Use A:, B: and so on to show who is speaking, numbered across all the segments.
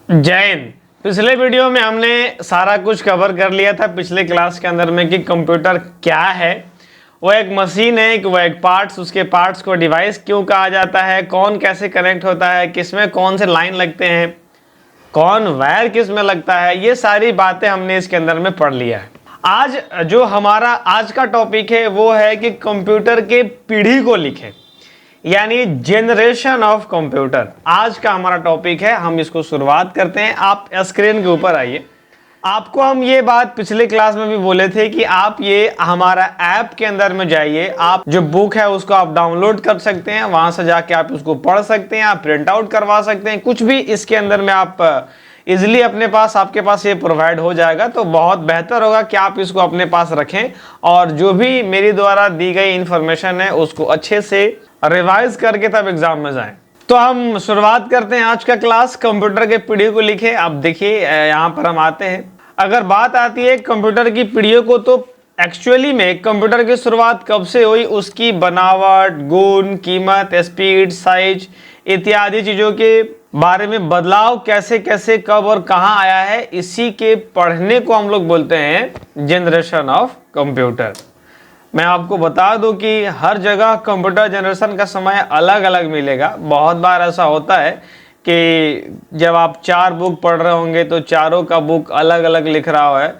A: जय हिंद। पिछले वीडियो में हमने सारा कुछ कवर कर लिया था पिछले क्लास के अंदर में कि कंप्यूटर क्या है। वो एक मशीन है कि वो एक पार्ट्स, उसके पार्ट्स को डिवाइस क्यों कहा जाता है, कौन कैसे कनेक्ट होता है, किसमें कौन से लाइन लगते हैं, कौन वायर किस में लगता है, ये सारी बातें हमने इसके अंदर में पढ़ लिया है। आज जो हमारा आज का टॉपिक है वो है कि कंप्यूटर के पीढ़ी को लिखें, यानी जनरेशन ऑफ कंप्यूटर। आज का हमारा टॉपिक है, हम इसको शुरुआत करते हैं। आप स्क्रीन के ऊपर आइए। आपको हम ये बात पिछले क्लास में भी बोले थे कि आप ये हमारा ऐप के अंदर में जाइए, आप जो बुक है उसको आप डाउनलोड कर सकते हैं, वहां से जाके आप उसको पढ़ सकते हैं, आप प्रिंट आउट करवा सकते हैं, कुछ भी इसके अंदर में आप इजिली अपने पास, आपके पास ये प्रोवाइड हो जाएगा। तो बहुत बेहतर होगा कि आप इसको अपने पास रखें और जो भी मेरी द्वारा दी गई इंफॉर्मेशन है उसको अच्छे से रिवाइज करके तब एग्जाम में जाएं। तो हम शुरुआत करते हैं आज का क्लास, कंप्यूटर के पीढ़ी को लिखे। अब देखिए यहाँ पर हम आते हैं। अगर बात आती है कंप्यूटर की पीढ़ियों को, तो एक्चुअली में कंप्यूटर की शुरुआत कब से हुई, उसकी बनावट, गुण, कीमत, स्पीड, साइज इत्यादि चीजों के बारे में बदलाव कैसे कैसे कब और कहां आया है, इसी के पढ़ने को हम लोग बोलते हैं जनरेशन ऑफ कंप्यूटर। मैं आपको बता दूं कि हर जगह कंप्यूटर जनरेशन का समय अलग अलग मिलेगा। बहुत बार ऐसा होता है कि जब आप 4 बुक पढ़ रहे होंगे तो चारों का बुक अलग अलग लिख रहा है,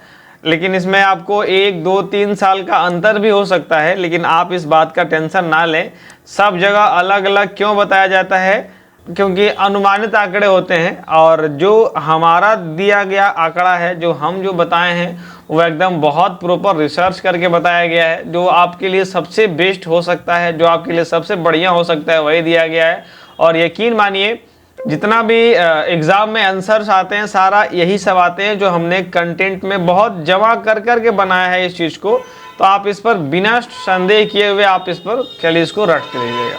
A: लेकिन इसमें आपको 1, 2, 3 साल का अंतर भी हो सकता है। लेकिन आप इस बात का टेंशन ना लें, सब जगह अलग अलग क्यों बताया जाता है, क्योंकि अनुमानित आंकड़े होते हैं और जो हमारा दिया गया आंकड़ा है, जो हम जो बताए हैं वो एकदम बहुत प्रॉपर रिसर्च करके बताया गया है। जो आपके लिए सबसे बेस्ट हो सकता है, जो आपके लिए सबसे बढ़िया हो सकता है, वही दिया गया है। और यकीन मानिए जितना भी एग्जाम में आंसर्स आते हैं सारा यही सब आते हैं जो हमने कंटेंट में बहुत जमा कर करके बनाया है इस चीज़ को। तो आप इस पर बिना संदेह किए हुए आप इस पर चलिए इसको रट के लीजिएगा।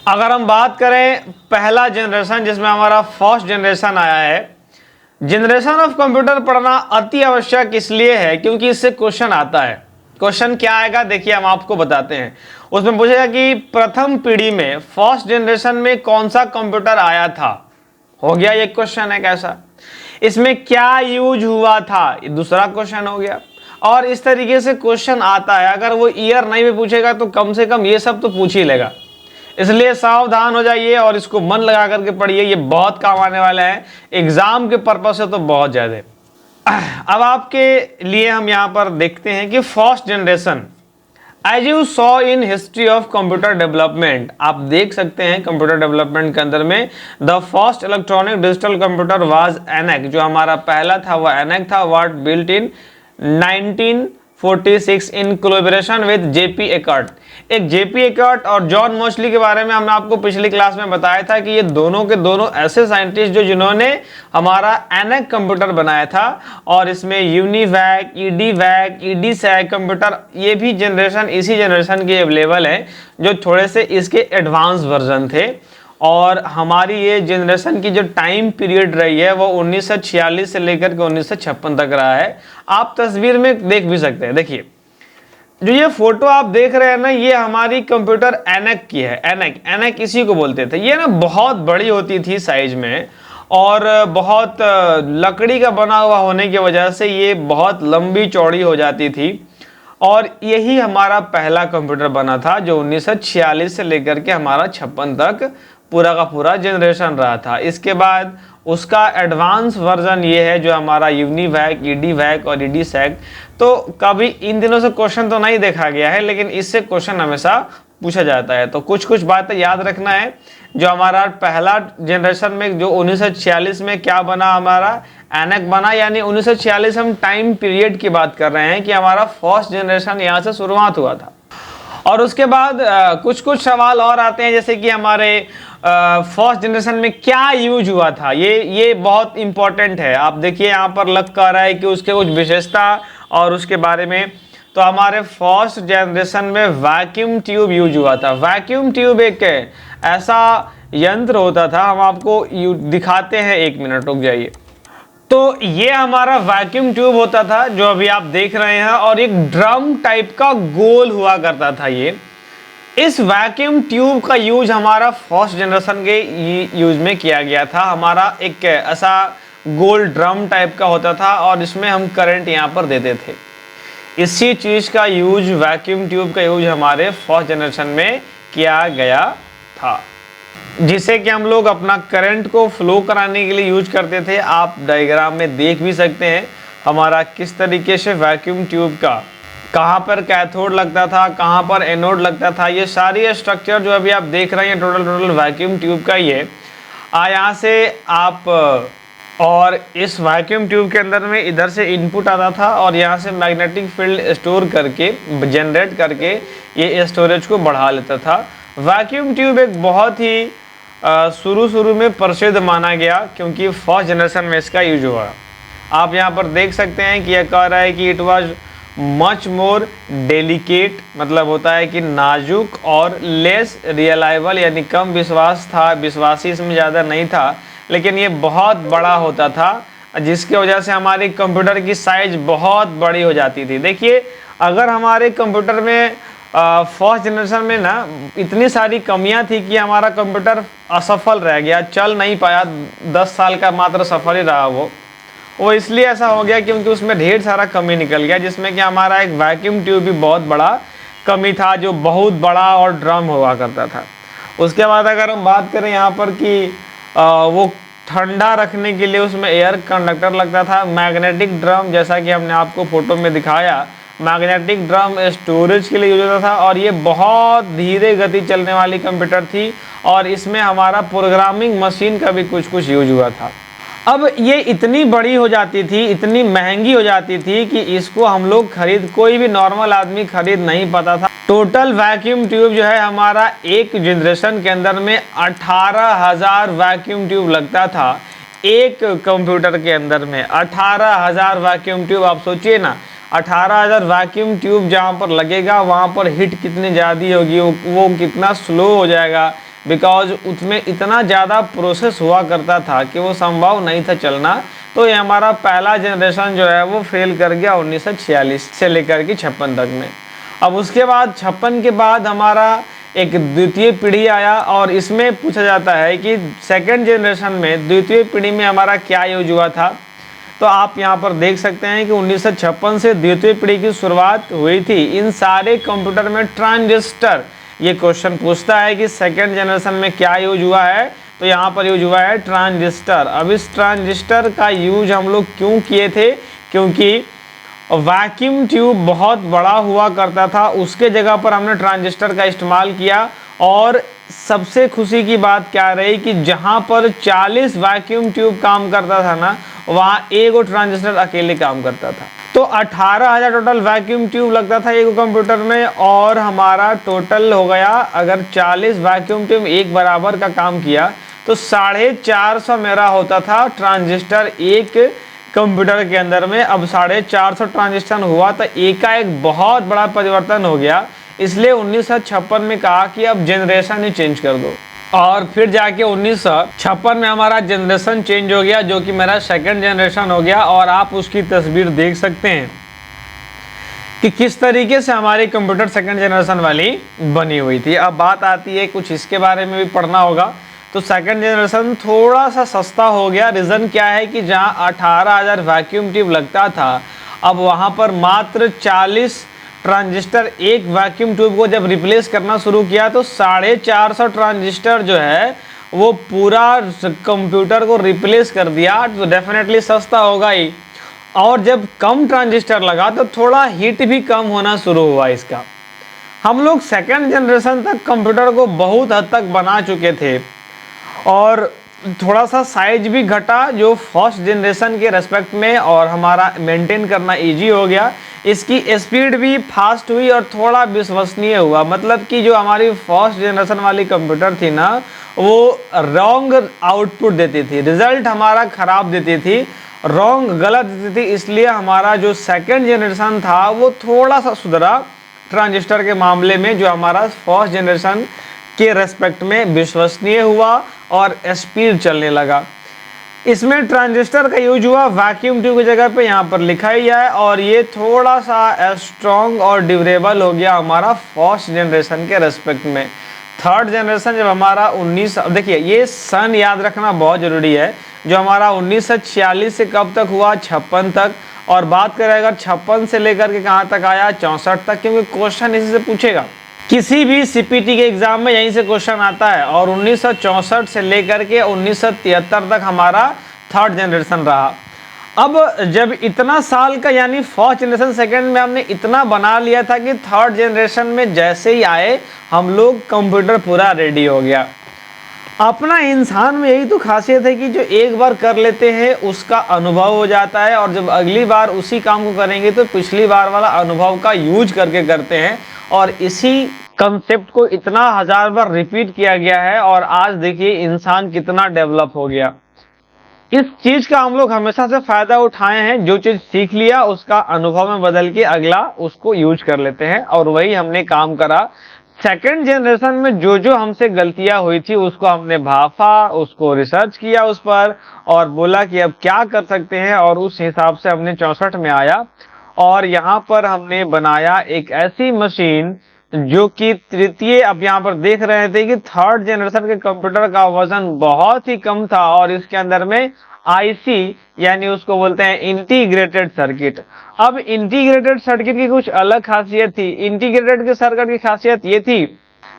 A: अगर हम बात करें पहला जनरेशन जिसमें हमारा फर्स्ट जनरेशन आया है, जनरेशन ऑफ कंप्यूटर पढ़ना अति आवश्यक इसलिए है क्योंकि इससे क्वेश्चन आता है। क्वेश्चन क्या आएगा देखिए, हम आपको बताते हैं। उसमें पूछेगा कि प्रथम पीढ़ी में फर्स्ट जनरेशन में कौन सा कंप्यूटर आया था, हो गया ये क्वेश्चन है कैसा। इसमें क्या यूज हुआ था, ये दूसरा क्वेश्चन हो गया। और इस तरीके से क्वेश्चन आता है। अगर वो ईयर नहीं भी पूछेगा तो कम से कम ये सब तो पूछ ही लेगा, इसलिए सावधान हो जाइए और इसको मन लगा करके पढ़िए, ये बहुत काम आने वाला है एग्जाम के पर्पज से तो बहुत ज्यादा। अब आपके लिए हम यहाँ पर देखते हैं कि first generation, as you saw in history of computer development, आप देख सकते हैं कंप्यूटर डेवलपमेंट के अंदर में the first electronic digital computer was ENIAC, जो हमारा पहला था वो एनएक था, what built in 1946 in collaboration with JP Eckert. एक जेपी एकर्ट और जॉन मोस्ली के बारे में हमने आपको पिछली क्लास में बताया था कि ये दोनों के दोनों ऐसे साइंटिस्ट जो जिन्होंने हमारा एनएक कंप्यूटर बनाया था। और इसमें यूनिवैक, ईडीवैक, ईडीसैक कंप्यूटर, ये भी जनरेशन इसी जनरेशन के अवेलेबल है, जो थोड़े से इसके एडवांस वर्जन थे। और हमारी ये जनरेशन की जो टाइम पीरियड रही है वो 1946 से लेकर के 1956 तक रहा है। आप तस्वीर में देख भी सकते हैं। देखिए जो ये फोटो आप देख रहे हैं ना, ये हमारी कंप्यूटर एनएक की है। एनएक इसी को बोलते थे। ये ना बहुत बड़ी होती थी साइज में और बहुत लकड़ी का बना हुआ होने की वजह से ये बहुत लंबी चौड़ी हो जाती थी। और यही हमारा पहला कंप्यूटर बना था जो 1946 से लेकर के हमारा 56 तक पूरा का पूरा जनरेशन रहा था। इसके बाद उसका एडवांस वर्जन ये है जो हमारा यूनिवैक, ईडीवैक और ईडीसैक। तो कभी इन दिनों से क्वेश्चन तो नहीं देखा गया है, लेकिन इससे क्वेश्चन हमेशा पूछा जाता है। तो कुछ कुछ बातें याद रखना है। जो हमारा पहला जनरेशन में जो 1946 में क्या बना, हमारा एनएक बना, यानी 1946 हम टाइम पीरियड की बात कर रहे हैं कि हमारा फर्स्ट जनरेशन यहाँ से शुरुआत हुआ था। और उसके बाद कुछ कुछ सवाल और आते हैं, जैसे कि हमारे फर्स्ट जनरेशन में क्या यूज हुआ था। ये बहुत इंपॉर्टेंट है। आप देखिए यहाँ पर लग कर रहा है कि उसके कुछ विशेषता और उसके बारे में। तो हमारे फर्स्ट जनरेशन में वैक्यूम ट्यूब यूज हुआ था। वैक्यूम ट्यूब एक ऐसा यंत्र होता था, हम आपको दिखाते हैं, 1 मिनट रुक जाइए। तो ये हमारा वैक्यूम ट्यूब होता था जो अभी आप देख रहे हैं, और एक ड्रम टाइप का गोल हुआ करता था ये। इस वैक्यूम ट्यूब का यूज हमारा फर्स्ट जनरेशन के यूज में किया गया था। हमारा एक ऐसा गोल ड्रम टाइप का होता था और इसमें हम करंट यहाँ पर देते थे। इसी चीज़ का यूज, वैक्यूम ट्यूब का यूज हमारे फर्स्ट जनरेशन में किया गया था, जिसे कि हम लोग अपना करंट को फ्लो कराने के लिए यूज करते थे। आप डायग्राम में देख भी सकते हैं हमारा किस तरीके से वैक्यूम ट्यूब का कहाँ पर कैथोड लगता था, कहाँ पर एनोड लगता था। ये सारी स्ट्रक्चर जो अभी आप देख रहे हैं टोटल वैक्यूम ट्यूब का ये यहाँ से आप, और इस वैक्यूम ट्यूब के अंदर में इधर से इनपुट आता था और यहाँ से मैग्नेटिक फील्ड स्टोर करके, जनरेट करके ये स्टोरेज को बढ़ा लेता था। वैक्यूम ट्यूब एक बहुत ही शुरू में प्रसिद्ध माना गया क्योंकि फर्स्ट जनरेशन में इसका यूज हुआ। आप यहाँ पर देख सकते हैं कि यह कह रहा है कि it was much more delicate, मतलब होता है कि नाजुक, और लेस रियलाइबल यानी कम विश्वास था, विश्वासी इसमें ज़्यादा नहीं था, लेकिन ये बहुत बड़ा होता था जिसकी वजह से हमारे कंप्यूटर की साइज बहुत बड़ी हो जाती थी। देखिए अगर हमारे कंप्यूटर में फर्स्ट जनरेशन में ना इतनी सारी कमियां थी कि हमारा कंप्यूटर असफल रह गया, चल नहीं पाया, 10 साल का मात्र सफल ही रहा वो इसलिए ऐसा हो गया क्योंकि उसमें ढेर सारा कमी निकल गया, जिसमें कि हमारा एक वैक्यूम ट्यूब भी बहुत बड़ा कमी था जो बहुत बड़ा और ड्रम हुआ करता था। उसके बाद अगर हम बात करें यहाँ पर कि वो ठंडा रखने के लिए उसमें एयर कंडक्टर लगता था। मैग्नेटिक ड्रम, जैसा कि हमने आपको फोटो में दिखाया, मैग्नेटिक ड्रम स्टोरेज के लिए यूज होता था और ये बहुत धीरे गति चलने वाली कंप्यूटर थी और इसमें हमारा प्रोग्रामिंग मशीन का भी कुछ यूज हुआ था। अब ये इतनी बड़ी हो जाती थी, इतनी महंगी हो जाती थी कि इसको हम लोग कोई भी नॉर्मल आदमी खरीद नहीं पाता था। टोटल वैक्यूम ट्यूब जो है हमारा एक जनरेशन के अंदर में 18,000 वैक्यूम ट्यूब लगता था एक कंप्यूटर के अंदर में। 18,000 वैक्यूम ट्यूब, आप सोचिए ना, 18,000 वैक्यूम ट्यूब जहाँ पर लगेगा वहाँ पर हीट कितनी ज़्यादा होगी, वो कितना स्लो हो जाएगा, बिकॉज उसमें इतना ज़्यादा प्रोसेस हुआ करता था कि वो संभव नहीं था चलना। तो ये हमारा पहला जनरेशन जो है वो फेल कर गया 1946 से लेकर के 56 तक में। अब उसके बाद 56 के बाद हमारा एक द्वितीय पीढ़ी आया और इसमें पूछा जाता है कि सेकंड जनरेशन में, द्वितीय पीढ़ी में हमारा क्या यूज हुआ था। तो आप यहाँ पर देख सकते हैं कि 1956 से द्वितीय पीढ़ी की शुरुआत हुई थी। इन सारे कंप्यूटर में ट्रांजिस्टर, ये क्वेश्चन पूछता है कि सेकेंड जनरेशन में क्या यूज हुआ है, तो यहाँ पर यूज हुआ है ट्रांजिस्टर। अब इस ट्रांजिस्टर का यूज हम लोग क्यों किए थे, क्योंकि वैक्यूम ट्यूब बहुत बड़ा हुआ करता था, उसके जगह पर हमने ट्रांजिस्टर का इस्तेमाल किया। और सबसे खुशी की बात क्या रही कि जहाँ पर 40 वैक्यूम ट्यूब काम करता था ना, वहाँ एक ट्रांजिस्टर अकेले काम करता था। तो 18,000 टोटल वैक्यूम ट्यूब लगता था एक कंप्यूटर में और हमारा टोटल हो गया, अगर 40 वैक्यूम ट्यूब एक बराबर का काम किया तो 450 मेरा होता था ट्रांजिस्टर एक कंप्यूटर के अंदर में। अब 450 ट्रांजिस्टर हुआ तो एक का एक बहुत बड़ा परिवर्तन हो गया, इसलिए 1956 में कहा कि अब जनरेशन ही चेंज कर दो। और फिर जाके 1956 में हमारा जनरेशन चेंज हो गया, जो कि मेरा सेकंड जनरेशन हो गया। और आप उसकी तस्वीर देख सकते हैं कि किस तरीके से हमारी कंप्यूटर सेकंड जनरेशन वाली बनी हुई थी। अब बात आती है, कुछ इसके बारे में भी पढ़ना होगा। तो सेकंड जनरेशन थोड़ा सा सस्ता हो गया। रीज़न क्या है कि जहां 18,000 वैक्यूम ट्यूब लगता था, अब वहां पर मात्र 40 ट्रांजिस्टर एक वैक्यूम ट्यूब को जब रिप्लेस करना शुरू किया तो 450 ट्रांजिस्टर जो है वो पूरा कंप्यूटर को रिप्लेस कर दिया। तो डेफिनेटली सस्ता होगा ही, और जब कम ट्रांजिस्टर लगा तो थोड़ा हीट भी कम होना शुरू हुआ इसका। हम लोग सेकेंड जनरेशन तक कंप्यूटर को बहुत हद तक बना चुके थे और थोड़ा सा साइज भी घटा जो फर्स्ट जनरेशन के रेस्पेक्ट में, और हमारा मेंटेन करना इजी हो गया। इसकी स्पीड भी फास्ट हुई और थोड़ा विश्वसनीय हुआ। मतलब कि जो हमारी फर्स्ट जनरेशन वाली कंप्यूटर थी ना, वो रॉन्ग आउटपुट देती थी, रिजल्ट हमारा ख़राब देती थी, रॉन्ग गलत देती थी। इसलिए हमारा जो सेकेंड जनरेशन था वो थोड़ा सा सुधरा ट्रांजिस्टर के मामले में, जो हमारा फर्स्ट जनरेशन के रेस्पेक्ट में विश्वसनीय हुआ और स्पीड चलने लगा। इसमें ट्रांजिस्टर का यूज हुआ वैक्यूम ट्यूब की जगह पे, यहाँ पर लिखा ही है, और ये थोड़ा सा स्ट्रॉन्ग और ड्यूरेबल हो गया हमारा फर्स्ट जनरेशन के रेस्पेक्ट में। थर्ड जनरेशन जब हमारा 19, देखिए ये सन याद रखना बहुत ज़रूरी है। जो हमारा 1946 से कब तक हुआ, 56 तक। और बात करें अगर 56 से लेकर के कहाँ तक आया, 64 तक, क्योंकि क्वेश्चन इसी से पूछेगा। किसी भी सीपीटी के एग्जाम में यहीं से क्वेश्चन आता है। और 1964 से लेकर के 1973 तक हमारा थर्ड जनरेशन रहा। अब जब इतना साल का यानी फर्स्ट जनरेशन सेकंड में हमने इतना बना लिया था कि थर्ड जनरेशन में जैसे ही आए हम लोग कंप्यूटर पूरा रेडी हो गया। अपना इंसान में यही तो खासियत है कि जो एक बार कर लेते हैं उसका अनुभव हो जाता है, और जब अगली बार उसी काम को करेंगे तो पिछली बार वाला अनुभव का यूज करके करते हैं। और इसी कंसेप्ट को इतना हजार बार रिपीट किया गया है और आज देखिए इंसान कितना डेवलप हो गया। इस चीज का हम लोग हमेशा से फायदा उठाए हैं। जो चीज सीख लिया उसका अनुभव में बदल के अगला उसको यूज कर लेते हैं, और वही हमने काम करा। सेकंड जनरेशन में जो जो हमसे गलतियां हुई थी उसको हमने भाफा, उसको रिसर्च किया उस पर, और बोला कि अब क्या कर सकते हैं, और उस हिसाब से हमने 64 में आया। और यहाँ पर हमने बनाया एक ऐसी मशीन जो कि तृतीय, अब यहाँ पर देख रहे थे कि थर्ड जनरेशन के कंप्यूटर का वजन बहुत ही कम था, और इसके अंदर में आईसी यानी उसको बोलते हैं इंटीग्रेटेड सर्किट। अब इंटीग्रेटेड सर्किट की कुछ अलग खासियत थी। इंटीग्रेटेड के सर्किट की खासियत ये थी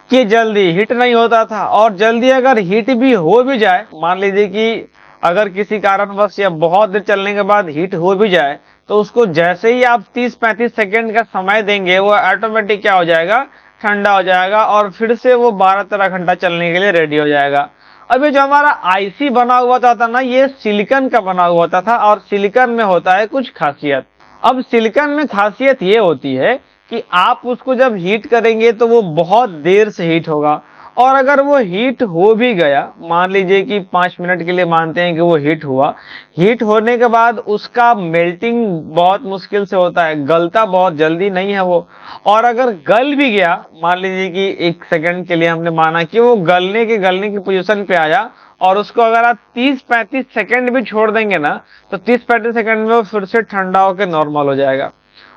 A: कि जल्दी हिट नहीं होता था, और जल्दी अगर हिट भी हो भी जाए, मान लीजिए कि अगर किसी कारणवश या बहुत देर चलने के बाद हिट हो भी जाए, तो उसको जैसे ही आप 30-35 सेकेंड का समय देंगे वो ऑटोमेटिक क्या हो जाएगा, ठंडा हो जाएगा, और फिर से वो 12-13 घंटा चलने के लिए रेडी हो जाएगा। अब ये जो हमारा आईसी बना हुआ था ना, ये सिलिकॉन का बना हुआ था, और सिलिकॉन में होता है कुछ खासियत। अब सिलिकॉन में खासियत ये होती है कि आप उसको जब हीट करेंगे तो वो बहुत देर से हीट होगा, और अगर वो हीट हो भी गया, मान लीजिए कि 5 मिनट के लिए मानते हैं कि वो हीट हुआ, हीट होने के बाद उसका मेल्टिंग बहुत मुश्किल से होता है, गलता बहुत जल्दी नहीं है वो। और अगर गल भी गया, मान लीजिए कि 1 सेकंड के लिए हमने माना कि वो गलने की पोजीशन पे आया, और उसको अगर आप 30-35 सेकंड भी छोड़ देंगे ना, तो 30-35 सेकंड में वो फिर से ठंडा होकर नॉर्मल हो जाएगा।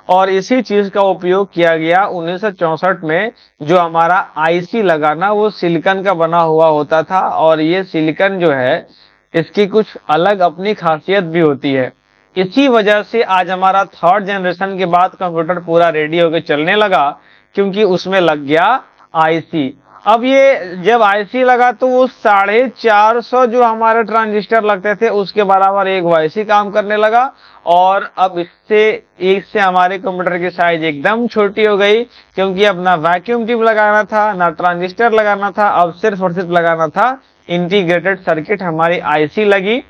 A: और इसी चीज का उपयोग किया गया 1964 में। जो हमारा आईसी लगाना वो सिलिकॉन का बना हुआ होता था, और ये सिलिकॉन जो है इसकी कुछ अलग अपनी खासियत भी होती है। इसी वजह से आज हमारा थर्ड जनरेशन के बाद कंप्यूटर पूरा रेडी होकर चलने लगा, क्योंकि उसमें लग गया आईसी। अब ये जब आईसी लगा तो वो 450 जो हमारे ट्रांजिस्टर लगते थे उसके बराबर एक आईसी काम करने लगा। और अब इससे हमारे कंप्यूटर की साइज एकदम छोटी हो गई, क्योंकि अब ना वैक्यूम ट्यूब लगाना था ना ट्रांजिस्टर लगाना था, अब सिर्फ और सिर्फ लगाना था इंटीग्रेटेड सर्किट, हमारी आईसी लगी।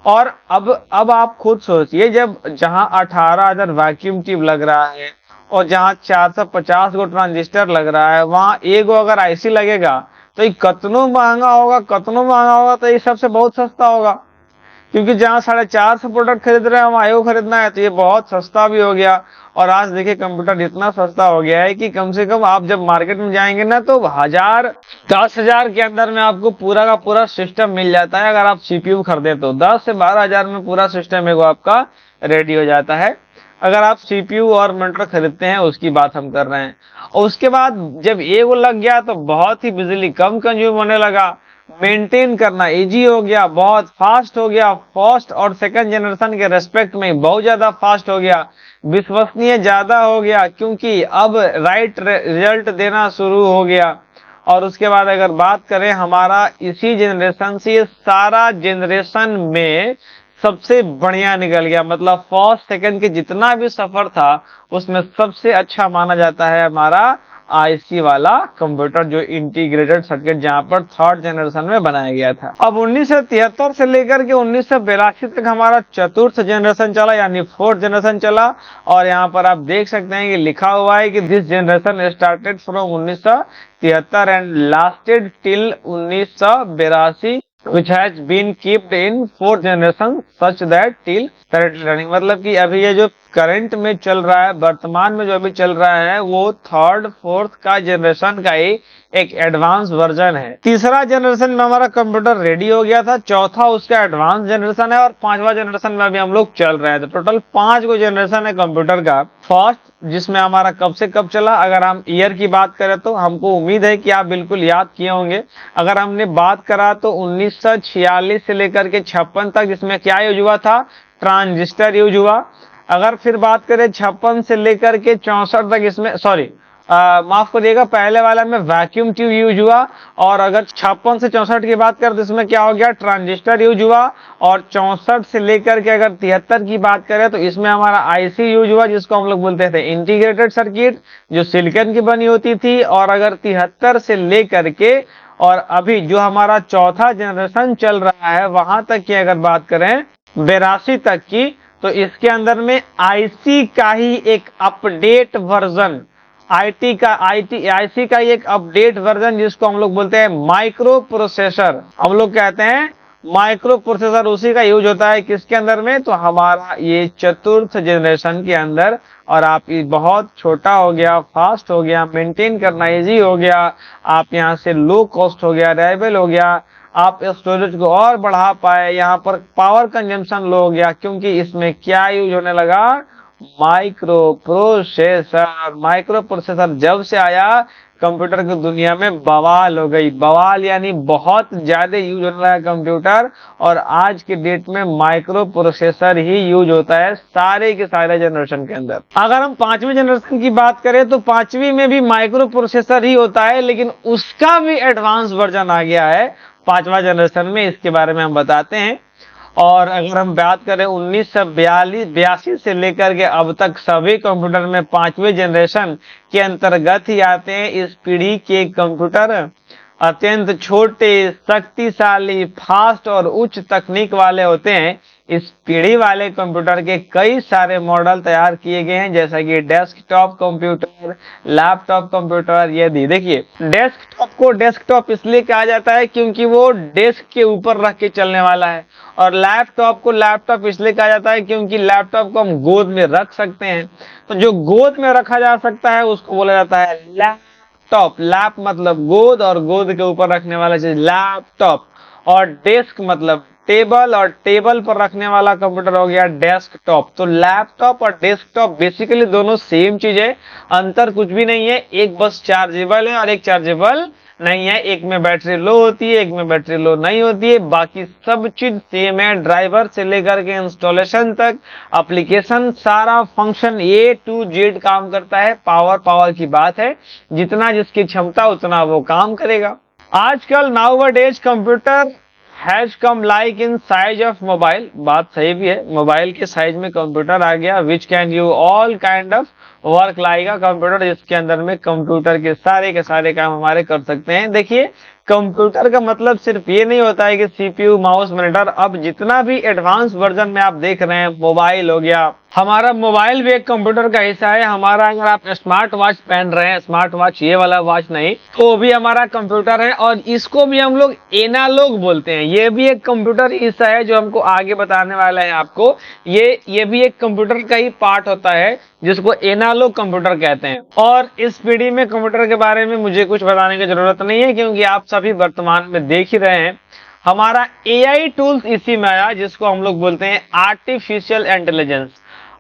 A: और अब आप खुद सोचिए, जब जहां 18,000 वैक्यूम ट्यूब लग रहा है और जहां 450 गो ट्रांजिस्टर लग रहा है, वहां एक गो अगर आईसी लगेगा तो ये कतनो महंगा होगा, तो ये सबसे बहुत सस्ता होगा। क्योंकि जहां 450 प्रोडक्ट खरीद रहे हैं वहां एगो खरीदना है, तो ये बहुत सस्ता भी हो गया। और आज देखिए कंप्यूटर इतना सस्ता हो गया है कि कम से कम आप जब मार्केट में जाएंगे ना, तो 10,000 के अंदर में आपको पूरा का पूरा सिस्टम मिल जाता है। अगर आप सीपीयू खरीदे तो 10 से 12,000 में पूरा सिस्टम एगो आपका रेडी हो जाता है। अगर आप सीपीयू और मॉनिटर खरीदते हैं उसकी बात हम कर रहे हैं। और उसके बाद जब एगो लग गया तो बहुत ही बिजली कम कंज्यूम होने लगा, मेंटेन करना इजी हो गया, बहुत फास्ट हो गया, फर्स्ट और सेकंड जनरेशन के रेस्पेक्ट में बहुत ज्यादा फास्ट हो गया, विश्वसनीय ज्यादा हो गया, क्योंकि अब राइट रिजल्ट देना शुरू हो गया। और उसके बाद अगर बात करें हमारा इसी जनरेशन से, ये सारा जनरेशन में सबसे बढ़िया निकल गया। मतलब फर्स्ट सेकंड के जितना भी सफर था उसमें सबसे अच्छा माना जाता है हमारा आईसी वाला कंप्यूटर, जो इंटीग्रेटेड सर्किट जहां पर थर्ड जनरेशन में बनाया गया था। अब 1973 से लेकर के 1982 तक हमारा चतुर्थ जनरेशन चला, यानी फोर्थ जनरेशन चला। और यहाँ पर आप देख सकते हैं कि लिखा हुआ है कि this generation started from 1973 and lasted till 1982 which has been kept in fourth generation such that till current running। मतलब कि अभी ये जो करंट में चल रहा है, वर्तमान में जो अभी चल रहा है, वो थर्ड फोर्थ का जनरेशन का ही एक एडवांस वर्जन है। तीसरा जनरेशन में हमारा कंप्यूटर रेडी हो गया था, चौथा उसका एडवांस जनरेशन है और पांचवा जनरेशन में अभी हम लोग चल रहे हैं। तो टोटल 5 गो जनरेशन है कंप्यूटर का। फर्स्ट जिसमें हमारा कब से कब चला, अगर हम ईयर की बात करें तो हमको उम्मीद है कि आप बिल्कुल याद किए होंगे। अगर हमने बात करा तो 1946 से लेकर के 56 तक इसमें क्या यूज हुआ था, ट्रांजिस्टर यूज हुआ। अगर फिर बात करें 56 से लेकर के 64 तक, इसमें माफ करिएगा, पहले वाला में वैक्यूम ट्यूब यूज हुआ। और अगर 56 से 64 की बात करें तो इसमें क्या हो गया, ट्रांजिस्टर यूज हुआ। और 64 से लेकर के अगर 73 की बात करें तो इसमें हमारा आईसी यूज हुआ, जिसको हम लोग बोलते थे इंटीग्रेटेड सर्किट, जो सिलिकॉन की बनी होती थी। और अगर 73 से लेकर के और अभी जो हमारा चौथा जनरेशन चल रहा है वहां तक की अगर बात करें 82 तक की, तो इसके अंदर में आईसी का ही एक अपडेट वर्जन, आईसी का एक अपडेट वर्जन, जिसको हम लोग बोलते हैं माइक्रो प्रोसेसर, हम लोग कहते हैं माइक्रो प्रोसेसर, उसी का यूज होता है किसके अंदर में, तो हमारा ये चतुर्थ जनरेशन के अंदर। और आप ये बहुत छोटा हो गया, फास्ट हो गया, मेंटेन करना इजी हो गया, आप यहाँ से लो कॉस्ट हो गया, रेबल हो गया, आप स्टोरेज को और बढ़ा पाए, यहाँ पर पावर कंजम्पशन लो हो गया, क्योंकि इसमें क्या यूज होने लगा, माइक्रो प्रोसेसर। माइक्रो प्रोसेसर जब से आया कंप्यूटर की दुनिया में बवाल हो गई, बवाल यानी बहुत ज्यादा यूज होने लगा कंप्यूटर। और आज के डेट में माइक्रो प्रोसेसर ही यूज होता है सारे के सारे जनरेशन के अंदर। अगर हम 5वीं जनरेशन की बात करें तो 5वीं में भी माइक्रो प्रोसेसर ही होता है, लेकिन उसका भी एडवांस वर्जन आ गया है 5वां जनरेशन में, इसके बारे में हम बताते हैं। और अगर हम बात करें 1982 से लेकर के अब तक सभी कंप्यूटर में 5वें जनरेशन के अंतर्गत ही आते हैं। इस पीढ़ी के कंप्यूटर अत्यंत छोटे, शक्तिशाली, फास्ट और उच्च तकनीक वाले होते हैं। इस पीढ़ी वाले कंप्यूटर के कई सारे मॉडल तैयार किए गए हैं, जैसा कि डेस्कटॉप कंप्यूटर, लैपटॉप कंप्यूटर। ये देखिए, डेस्कटॉप को डेस्कटॉप इसलिए कहा जाता है क्योंकि वो डेस्क के ऊपर रख के चलने वाला है। और लैपटॉप को लैपटॉप इसलिए कहा जाता है क्योंकि लैपटॉप को हम गोद में रख सकते हैं। तो जो गोद में रखा जा सकता है उसको बोला जाता है लैपटॉप। लैप मतलब गोद, और गोद के ऊपर रखने वाला चीज लैपटॉप। और डेस्क मतलब टेबल, और टेबल पर रखने वाला कंप्यूटर हो गया डेस्कटॉप। तो लैपटॉप और डेस्कटॉप बेसिकली दोनों सेम चीज है, अंतर कुछ भी नहीं है। एक बस चार्जेबल है और एक चार्जेबल नहीं है। एक में बैटरी लो होती है, एक में बैटरी लो नहीं होती है, बाकी सब चीज सेम है। ड्राइवर से लेकर के इंस्टॉलेशन तक, एप्लीकेशन, सारा फंक्शन A to Z काम करता है। पावर की बात है, जितना जिसकी क्षमता उतना वो काम करेगा। आजकल nowadays computer has come like in size of mobile. बात सही भी है, मोबाइल के साइज में कंप्यूटर आ गया, which can do all kind of work like a computer, जिसके अंदर में कंप्यूटर के सारे काम हमारे कर सकते हैं। देखिए, कंप्यूटर का मतलब सिर्फ ये नहीं होता है कि सीपीयू, माउस, मॉनिटर। अब जितना भी एडवांस वर्जन में आप देख रहे हैं, मोबाइल हो गया, हमारा मोबाइल भी एक कंप्यूटर का हिस्सा है। हमारा अगर आप स्मार्ट वॉच पहन रहे हैं, स्मार्ट वॉच ये वाला वॉच नहीं, तो भी हमारा कंप्यूटर है। और इसको भी हम लोग एनालॉग बोलते हैं, ये भी एक कंप्यूटर हिस्सा है, जो हमको आगे बताने वाला है आपको। ये भी एक कंप्यूटर का ही पार्ट होता है, जिसको एनालॉग कंप्यूटर कहते हैं। और इस पीढ़ी में कंप्यूटर के बारे में मुझे कुछ बताने की जरूरत नहीं है, क्योंकि आप सभी वर्तमान में देख ही रहे हैं। हमारा एआई टूल्स इसी में आया, जिसको हम लोग बोलते हैं आर्टिफिशियल इंटेलिजेंस।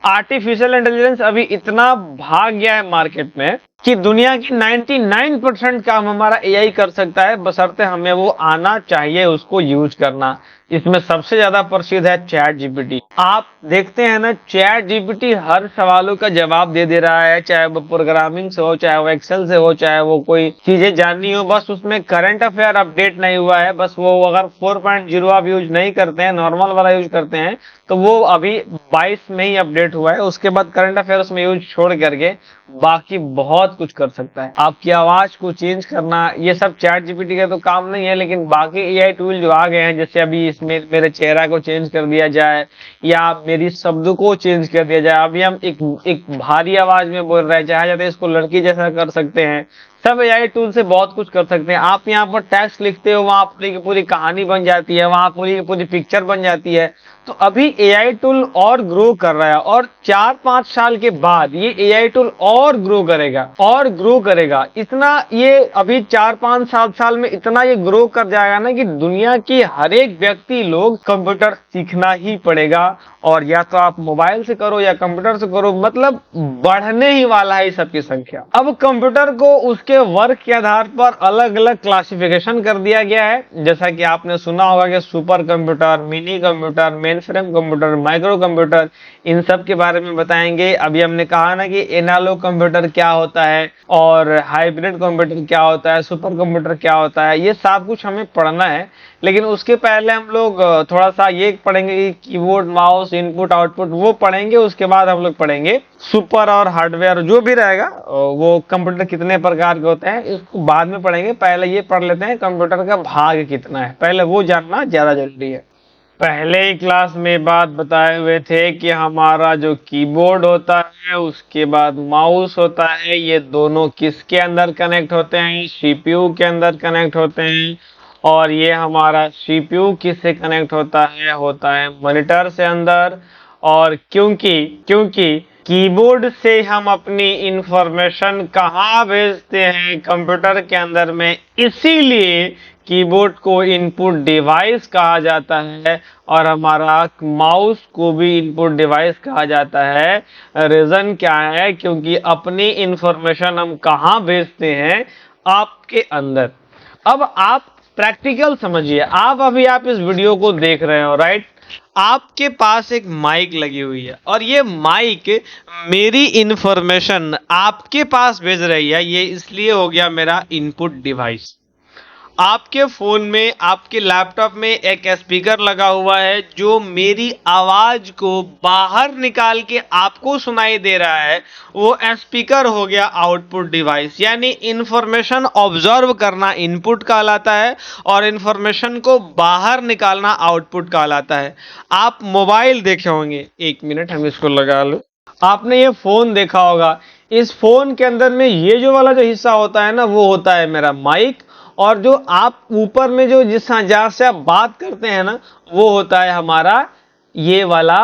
A: आर्टिफिशियल इंटेलिजेंस अभी इतना भाग गया है मार्केट में कि दुनिया की 99% काम हमारा एआई कर सकता है, बशर्ते हमें वो आना चाहिए उसको यूज करना। इसमें सबसे ज्यादा प्रसिद्ध है चैट जीपीटी। आप देखते हैं ना, चैट जीपीटी हर सवालों का जवाब दे रहा है, चाहे वो प्रोग्रामिंग से हो, चाहे वो एक्सेल से हो, चाहे वो कोई चीजें जाननी हो। बस उसमें करंट अफेयर अपडेट नहीं हुआ है। बस वो अगर 4.0 आप यूज नहीं करते हैं, नॉर्मल वाला यूज करते हैं, तो वो अभी 22 में ही अपडेट हुआ है। उसके बाद करंट अफेयर उसमें यूज छोड़ करके बाकी बहुत कुछ कर सकता है। आपकी आवाज को चेंज करना, ये सब चैट जीपीटी का तो काम नहीं है। लेकिन बाकी एआई टूल जो आ गए हैं, जैसे अभी इसमें मेरे चेहरा को चेंज कर दिया जाए, या मेरी शब्दों को चेंज कर दिया जाए। अभी हम एक भारी आवाज में बोल रहे हैं, चाहे जाते इसको लड़की जैसा कर सकते हैं, सब एआई टूल से बहुत कुछ कर सकते हैं। आप यहाँ पर टेक्स्ट लिखते हो, वहां पूरी की पूरी कहानी बन जाती है, वहां पूरी की पूरी पिक्चर बन जाती है। तो अभी एआई टूल और ग्रो कर रहा है, और 4-5 साल के बाद ये एआई टूल और ग्रो करेगा, और ग्रो करेगा। इतना ये अभी 4-5-7 साल में इतना ये ग्रो कर जाएगा ना कि दुनिया की हर एक व्यक्ति लोग कंप्यूटर सीखना ही पड़ेगा। और या तो आप मोबाइल से करो या कंप्यूटर से करो, मतलब बढ़ने ही वाला है सबकी संख्या। अब कंप्यूटर को उसके वर्क के आधार पर अलग अलग क्लासिफिकेशन कर दिया गया है। जैसा कि आपने सुना होगा कि super computer, mini computer, main frame computer, micro computer, इन सब के बारे में बताएंगे। अभी हमने कहा ना कि एनालॉग कंप्यूटर क्या होता है, और हाइब्रिड कंप्यूटर क्या होता है, सुपर कंप्यूटर क्या होता है, ये सब कुछ हमें पढ़ना है। लेकिन उसके पहले हम लोग थोड़ा सा ये पढ़ेंगे कि कीबोर्ड, माउस, इनपुट आउटपुट वो पढ़ेंगे। उसके बाद हम लोग पढ़ेंगे सुपर और हार्डवेयर जो भी रहेगा, वो कंप्यूटर कितने प्रकार के होते हैं इसको बाद में पढ़ेंगे। पहले ये पढ़ लेते हैं कंप्यूटर का भाग कितना है, पहले वो जानना ज्यादा जरूरी है। पहले ही क्लास में बात बताए हुए थे कि हमारा जो कीबोर्ड होता है, उसके बाद माउस होता है, ये दोनों किसके अंदर कनेक्ट होते हैं, सीपीयू के अंदर कनेक्ट होते हैं। और ये हमारा सीपीयू किससे कनेक्ट होता है मॉनिटर से अंदर। और क्योंकि क्योंकि कीबोर्ड से हम अपनी इंफॉर्मेशन कहाँ भेजते हैं, कंप्यूटर के अंदर में, इसीलिए कीबोर्ड को इनपुट डिवाइस कहा जाता है, और हमारा माउस को भी इनपुट डिवाइस कहा जाता है। रीजन क्या है, क्योंकि अपनी इंफॉर्मेशन हम कहाँ भेजते हैं, आपके अंदर। अब आप प्रैक्टिकल समझिए। आप इस वीडियो को देख रहे हो, राइट? आपके पास एक माइक लगी हुई है, और ये माइक मेरी इंफॉर्मेशन आपके पास भेज रही है। ये इसलिए हो गया मेरा इनपुट डिवाइस। आपके फोन में, आपके लैपटॉप में एक स्पीकर लगा हुआ है जो मेरी आवाज को बाहर निकाल के आपको सुनाई दे रहा है। वो स्पीकर हो गया आउटपुट डिवाइस। यानी इंफॉर्मेशन ऑब्जर्व करना इनपुट कहलाता है, और इंफॉर्मेशन को बाहर निकालना आउटपुट कहलाता है। आप मोबाइल देखे होंगे, एक मिनट हम इसको लगा लो। आपने ये फोन देखा होगा, इस फोन के अंदर में ये जो वाला जो हिस्सा होता है ना, वो होता है मेरा माइक। और जो आप ऊपर में जो जहाँ से आप बात करते हैं ना, वो होता है हमारा ये वाला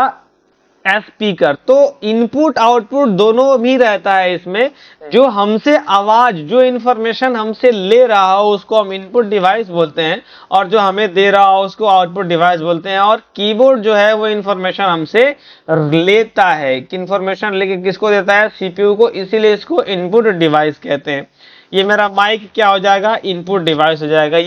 A: स्पीकर। तो इनपुट आउटपुट दोनों भी रहता है इसमें। जो हमसे आवाज, जो इंफॉर्मेशन हमसे ले रहा हो उसको हम इनपुट डिवाइस बोलते हैं, और जो हमें दे रहा हो उसको आउटपुट डिवाइस बोलते हैं। और कीबोर्ड जो है वो इंफॉर्मेशन हमसे लेता है। इंफॉर्मेशन लेके किसको देता है, सीपीयू को, इसीलिए इसको इनपुट डिवाइस कहते हैं। ये मेरा माइक क्या हो जाएगा, इनपुट डिवाइस हो जाएगा।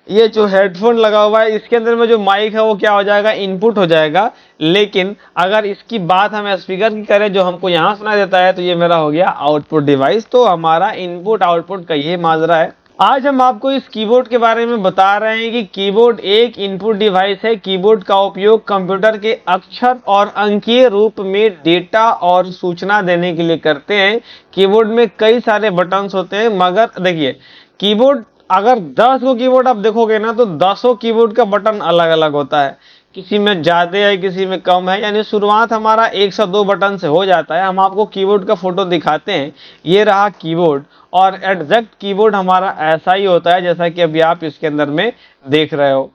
A: ये जो हेडफोन लगा हुआ है, इसके अंदर में जो माइक है वो क्या हो जाएगा, इनपुट हो जाएगा। लेकिन अगर इसकी बात हम स्पीकर की करें जो हमको यहाँ सुनाई देता है, तो ये मेरा हो गया आउटपुट डिवाइस। तो हमारा इनपुट आउटपुट का ये माजरा है। आज हम आपको इस कीबोर्ड के बारे में बता रहे हैं कि कीबोर्ड एक इनपुट डिवाइस है। कीबोर्ड का उपयोग कंप्यूटर के अक्षर और अंकीय रूप में डेटा और सूचना देने के लिए करते हैं। कीबोर्ड में कई सारे बटन्स होते हैं, मगर देखिए कीबोर्ड, अगर 10 को कीबोर्ड आप देखोगे ना, तो 10 कीबोर्ड का बटन अलग अलग होता है। किसी में ज्यादा है, किसी में कम है। यानी शुरुआत हमारा 102 बटन से हो जाता है। हम आपको कीबोर्ड का फोटो दिखाते हैं, ये रहा कीबोर्ड, और एग्जैक्ट कीबोर्ड हमारा ऐसा ही होता है जैसा कि अभी आप इसके अंदर में देख रहे हो।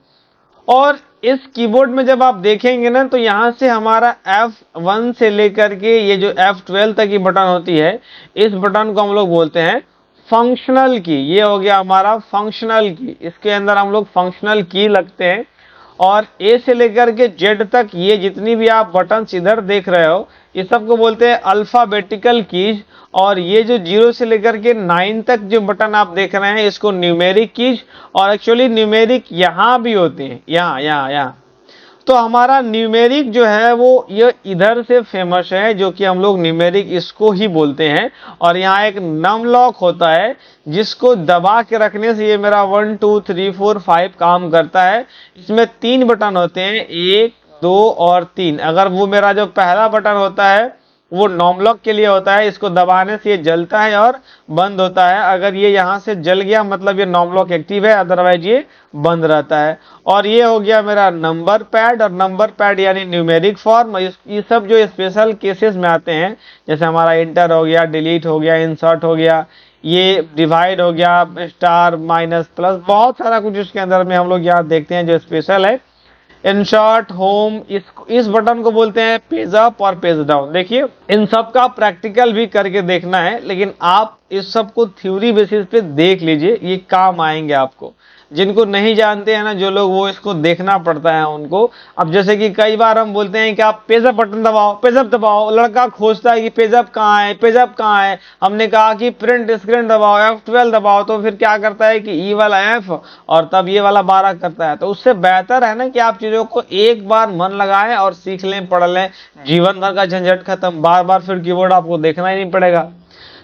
A: और इस कीबोर्ड में जब आप देखेंगे ना, तो यहाँ से हमारा F1 से लेकर के ये जो F12 तक की बटन होती है, इस बटन को हम लोग बोलते हैं फंक्शनल की। ये हो गया हमारा फंक्शनल की। इसके अंदर हम लोग फंक्शनल की लगते हैं। और ए से लेकर के जेड तक ये जितनी भी आप बटन इधर देख रहे हो, ये सबको बोलते हैं अल्फाबेटिकल कीज। और ये जो 0 से लेकर के 9 तक जो बटन आप देख रहे हैं, इसको न्यूमेरिक कीज। और एक्चुअली न्यूमेरिक यहाँ भी होते हैं, यहाँ। तो हमारा न्यूमेरिक जो है वो ये इधर से फेमस है, जो कि हम लोग न्यूमेरिक इसको ही बोलते हैं। और यहाँ एक नम लॉक होता है, जिसको दबा के रखने से ये मेरा 1 2 3 4 5 काम करता है। इसमें 3 बटन होते हैं, 1 2 और 3। अगर वो मेरा जो पहला बटन होता है वो नॉम लॉक के लिए होता है, इसको दबाने से ये जलता है और बंद होता है। अगर ये यहाँ से जल गया मतलब ये नॉम लॉक एक्टिव है, अदरवाइज ये बंद रहता है। और ये हो गया मेरा नंबर पैड। और नंबर पैड यानी न्यूमेरिक फॉर्म। ये सब जो स्पेशल केसेस में आते हैं, जैसे हमारा इंटर हो गया, डिलीट हो गया, इंसर्ट हो गया, ये डिवाइड हो गया, स्टार माइनस प्लस, बहुत सारा कुछ इसके अंदर में हम लोग यहाँ देखते हैं जो स्पेशल है। इन शॉर्ट होम, इस बटन को बोलते हैं पेज अप और पेज डाउन। देखिए इन सब का प्रैक्टिकल भी करके देखना है, लेकिन आप इस सब को थ्योरी बेसिस पे देख लीजिए, ये काम आएंगे आपको। जिनको नहीं जानते हैं ना जो लोग, वो इसको देखना पड़ता है उनको। अब जैसे कि कई बार हम बोलते हैं कि आप पेज अप बटन दबाओ, पेज अप दबाओ, लड़का खोजता है कि पेज अप कहाँ है, पेज अप कहाँ है। हमने कहा कि प्रिंट स्क्रीन दबाओ, F12 दबाओ, तो फिर क्या करता है कि ई वाला F और तब ये वाला 12 करता है। तो उससे बेहतर है ना कि आप चीजों को एक बार मन लगाएं और सीख लें, पढ़ लें, जीवन भर का झंझट खत्म, बार बार फिर कीबोर्ड आपको देखना ही नहीं पड़ेगा।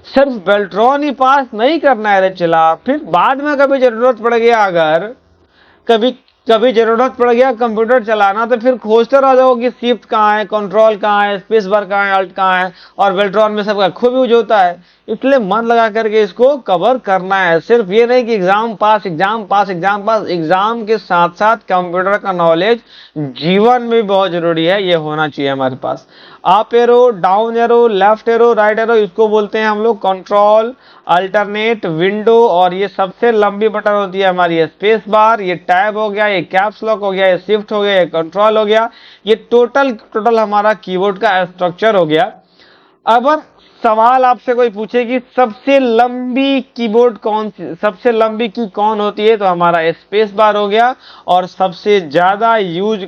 A: सिर्फ बेल्ट्रॉन ही पास नहीं करना है रे चिला, फिर बाद में कभी जरूरत पड़ गया, अगर कभी कभी जरूरत पड़ गया कंप्यूटर चलाना, तो फिर खोजते रह जाओ कि शिफ्ट कहाँ है, कंट्रोल कहाँ है, स्पेस बार कहाँ है, अल्ट कहाँ है, और बेल्ट्रॉन में सबका खूब यूज होता है। इसलिए मन लगा करके इसको कवर करना है। सिर्फ ये नहीं कि एग्जाम पास, एग्जाम पास, एग्जाम पास, एग्जाम के साथ साथ कंप्यूटर का नॉलेज जीवन में बहुत जरूरी है, ये होना चाहिए हमारे पास। Up arrow, down arrow, left arrow, right arrow, इसको बोलते हैं हम लोग कंट्रोल, अल्टरनेट, विंडो, और ये सबसे लंबी बटन होती है हमारी स्पेस बार। ये टैब हो गया, ये कैप्स लॉक हो गया, ये शिफ्ट हो गया, ये कंट्रोल हो गया। ये टोटल हमारा कीबोर्ड का स्ट्रक्चर हो गया। अब सवाल आपसे कोई पूछे कि सबसे लंबी कीबोर्ड कौन सी, सबसे लंबी की कौन होती है, तो हमारा स्पेस बार हो गया। और सबसे ज्यादा यूज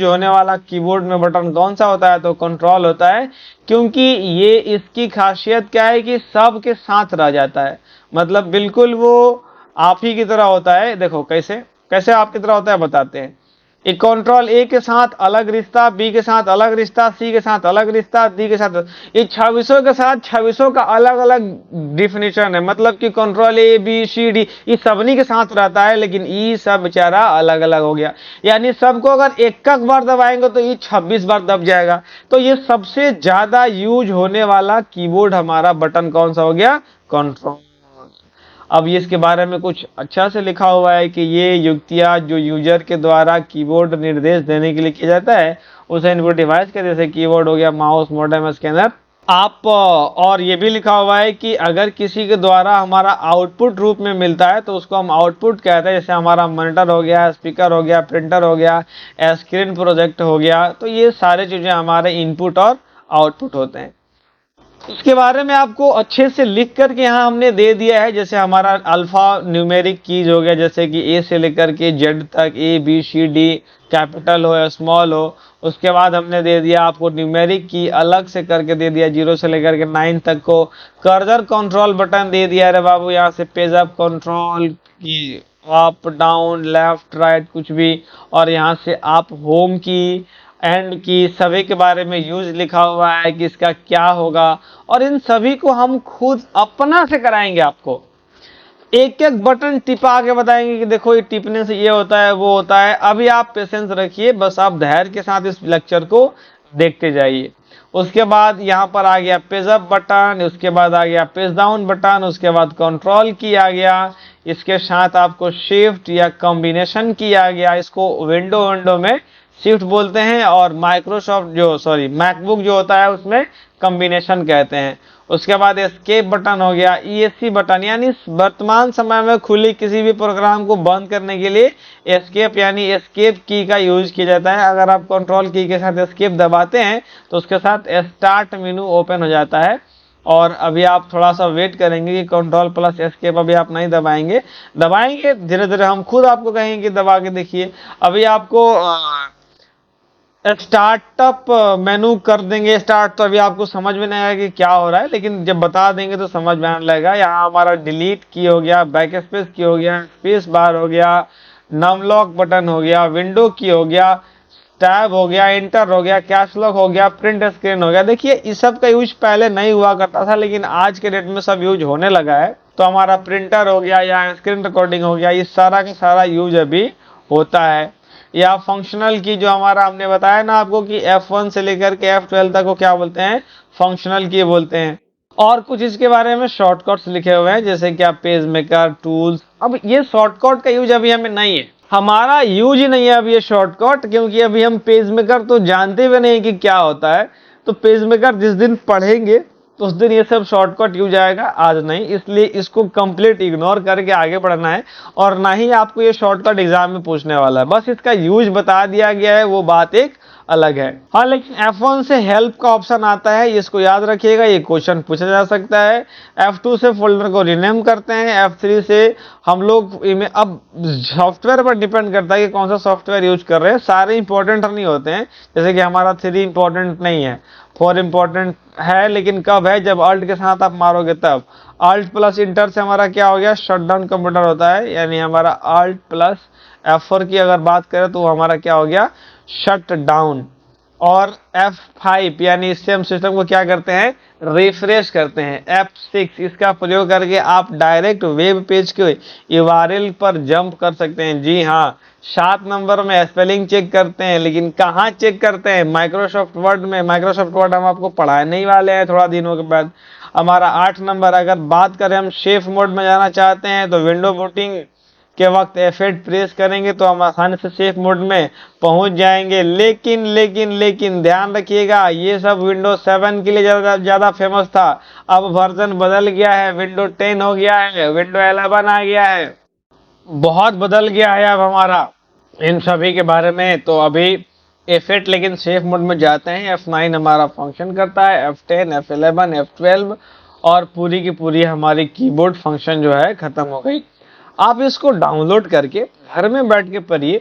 A: होने वाला कीबोर्ड में बटन कौन सा होता है, तो कंट्रोल होता है। क्योंकि ये इसकी खासियत क्या है कि सब के साथ रह जाता है, मतलब बिल्कुल वो आप ही की तरह होता है। देखो कैसे कैसे आपकी तरह होता है बताते हैं। एक कंट्रोल ए के साथ अलग रिश्ता, बी के साथ अलग रिश्ता, सी के साथ अलग रिश्ता, डी के साथ, ये 2600 के साथ 2600 का अलग अलग डिफिनेशन है। मतलब कि control A B C D ये सबनी के साथ रहता है, लेकिन ई सब बेचारा अलग अलग हो गया। यानी सबको अगर एक बार दबाएंगे तो ये 26 बार दब जाएगा। तो ये सबसे ज्यादा यूज होने वाला कीबोर्ड हमारा बटन कौन सा हो गया, कंट्रोल। अब ये इसके बारे में कुछ अच्छा से लिखा हुआ है कि ये युक्तियां जो यूजर के द्वारा कीबोर्ड निर्देश देने के लिए किया जाता है उसे इनपुट डिवाइस के जैसे कीबोर्ड हो गया, माउस, मॉडेम, स्कैनर। आप और ये भी लिखा हुआ है कि अगर किसी के द्वारा हमारा आउटपुट रूप में मिलता है तो उसको हम आउटपुट कहते हैं। जैसे हमारा मॉनिटर हो गया, स्पीकर हो गया, प्रिंटर हो गया, स्क्रीन प्रोजेक्ट हो गया, तो ये सारी चीजें हमारे इनपुट और आउटपुट होते हैं। उसके बारे में आपको अच्छे से लिख करके यहाँ हमने दे दिया है। जैसे हमारा अल्फा न्यूमेरिक कीज हो गया, जैसे कि ए से लेकर के जेड तक, A B C D, capital हो या स्मॉल हो। उसके बाद हमने दे दिया आपको न्यूमेरिक की अलग से करके दे दिया 0 से लेकर के 9 तक को। कर्सर कंट्रोल बटन दे दिया रे बाबू, यहाँ से पेज अप कंट्रोल की, अप डाउन लेफ्ट राइट कुछ भी, और यहाँ से आप होम की, एंड की, सभी के बारे में यूज लिखा हुआ है कि इसका क्या होगा। और इन सभी को हम खुद अपना से कराएंगे, आपको एक एक बटन टिपा के बताएंगे कि देखो ये टिपने से ये होता है, वो होता है। अभी आप पेशेंस रखिए, बस आप धैर्य के साथ इस लेक्चर को देखते जाइए। उसके बाद यहाँ पर आ गया पेज अप बटन, उसके बाद आ गया पेज डाउन बटन, उसके बाद कंट्रोल की आ गया, इसके साथ आपको शिफ्ट या कॉम्बिनेशन की आ गया। इसको विंडो में शिफ्ट बोलते हैं, और मैकबुक जो होता है उसमें कॉम्बिनेशन कहते हैं। उसके बाद एस्केप बटन हो गया, ESC बटन, यानी वर्तमान समय में खुली किसी भी प्रोग्राम को बंद करने के लिए एस्केप यानी एस्केप की का यूज किया जाता है। अगर आप कंट्रोल की के साथ एस्केप दबाते हैं तो उसके साथ स्टार्ट मेनू ओपन हो जाता है। और अभी आप थोड़ा सा वेट करेंगे कि कंट्रोल प्लस एस्केप अभी आप नहीं दबाएंगे, धीरे धीरे हम खुद आपको कहेंगे कि दबा के देखिए। अभी आपको स्टार्टअप मेनू कर देंगे स्टार्ट, तो अभी आपको समझ में नहीं आएगा कि क्या हो रहा है, लेकिन जब बता देंगे तो समझ में आने लगेगा। यहाँ हमारा डिलीट की हो गया, बैक स्पेस की हो गया, स्पेस बार हो गया, नम लॉक बटन हो गया, विंडो की हो गया, टैब हो गया, इंटर हो गया, कैश लॉक हो गया, प्रिंट स्क्रीन हो गया। देखिए इस सब का यूज पहले नहीं हुआ करता था, लेकिन आज के डेट में सब यूज होने लगा है। तो हमारा प्रिंटर हो गया या स्क्रीन रिकॉर्डिंग हो गया, ये सारा का सारा यूज अभी होता है। या फंक्शनल की जो हमारा हमने बताया ना आपको कि F1 से लेकर के F12 तक को क्या बोलते हैं, फंक्शनल की बोलते हैं। और कुछ इसके बारे में शॉर्टकट्स लिखे हुए हैं, जैसे कि आप पेज मेकर, टूल्स। अब ये शॉर्टकट का यूज अभी हमें नहीं है, हमारा यूज ही नहीं है अभी ये शॉर्टकट, क्योंकि अभी हम पेज मेकर तो जानते भी नहीं कि क्या होता है। तो पेज मेकर जिस दिन पढ़ेंगे उस दिन ये सब शॉर्टकट यूज आएगा, आज नहीं, इसलिए इसको कंप्लीट इग्नोर करके आगे बढ़ना है। और ना ही आपको ये शॉर्टकट एग्जाम में पूछने वाला है, बस इसका यूज बता दिया गया है, वो बात एक अलग है। हाँ, लेकिन F1 से हेल्प का ऑप्शन आता है, इसको याद रखिएगा, ये क्वेश्चन पूछा जा सकता है। F2 से फोल्डर को रिनेम करते हैं। F3 से हम लोग अब सॉफ्टवेयर पर डिपेंड करता है कि कौन सा सॉफ्टवेयर यूज कर रहे हैं, सारे इंपॉर्टेंट नहीं होते हैं, जैसे कि हमारा 3 इंपॉर्टेंट नहीं है, 4 इंपॉर्टेंट है, लेकिन कब है, जब अल्ट के साथ आप मारोगे तब। अल्ट प्लस इंटर से हमारा क्या हो गया, शट डाउन कंप्यूटर होता है, यानी हमारा अल्ट प्लस F4 की अगर बात करें तो हमारा क्या हो गया, शट डाउन। और F5 यानी इससे हम सिस्टम को क्या करते हैं, रिफ्रेश करते हैं। F6 इसका प्रयोग करके आप डायरेक्ट वेब पेज के URL पर जंप कर सकते हैं। जी हाँ, 7 नंबर में स्पेलिंग चेक करते हैं, लेकिन कहाँ चेक करते हैं, माइक्रोसॉफ्ट वर्ड में। माइक्रोसॉफ्ट वर्ड हम आपको पढ़ाने ही वाले हैं थोड़ा दिनों के बाद। हमारा 8 नंबर, अगर बात करें हम सेफ मोड में जाना चाहते हैं तो विंडो बूटिंग के वक्त F8 प्रेस करेंगे तो हम आसानी से सेफ मोड में पहुंच जाएंगे। लेकिन ध्यान रखिएगा, ये सब विंडोज 7 के लिए ज्यादा फेमस था, अब वर्जन बदल गया है, विंडो 10 हो गया है, विंडो 11 आ गया है, बहुत बदल गया है अब हमारा इन सभी के बारे में। तो अभी F8 लेकिन सेफ मोड में जाते हैं, F9 हमारा फंक्शन करता है, F10, F11, F12 और पूरी की पूरी हमारी कीबोर्ड फंक्शन जो है खत्म हो गई। आप इसको डाउनलोड करके घर में बैठ के पढ़िए।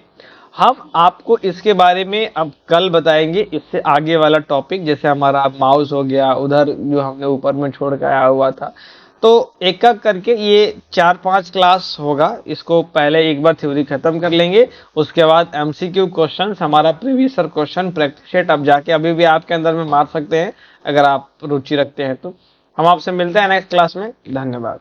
A: हम आपको इसके बारे में अब कल बताएंगे, इससे आगे वाला टॉपिक, जैसे हमारा माउस हो गया, उधर जो हमने ऊपर में छोड़ के आया हुआ था। तो एक एक करके ये 4-5 क्लास होगा, इसको पहले एक बार थ्योरी खत्म कर लेंगे, उसके बाद MCQ क्वेश्चन, हमारा प्रीवियस क्वेश्चन प्रैक्टिस सेट अब जाके अभी भी आपके अंदर में मार सकते हैं अगर आप रुचि रखते हैं तो। हम आपसे मिलते हैं नेक्स्ट क्लास में, धन्यवाद।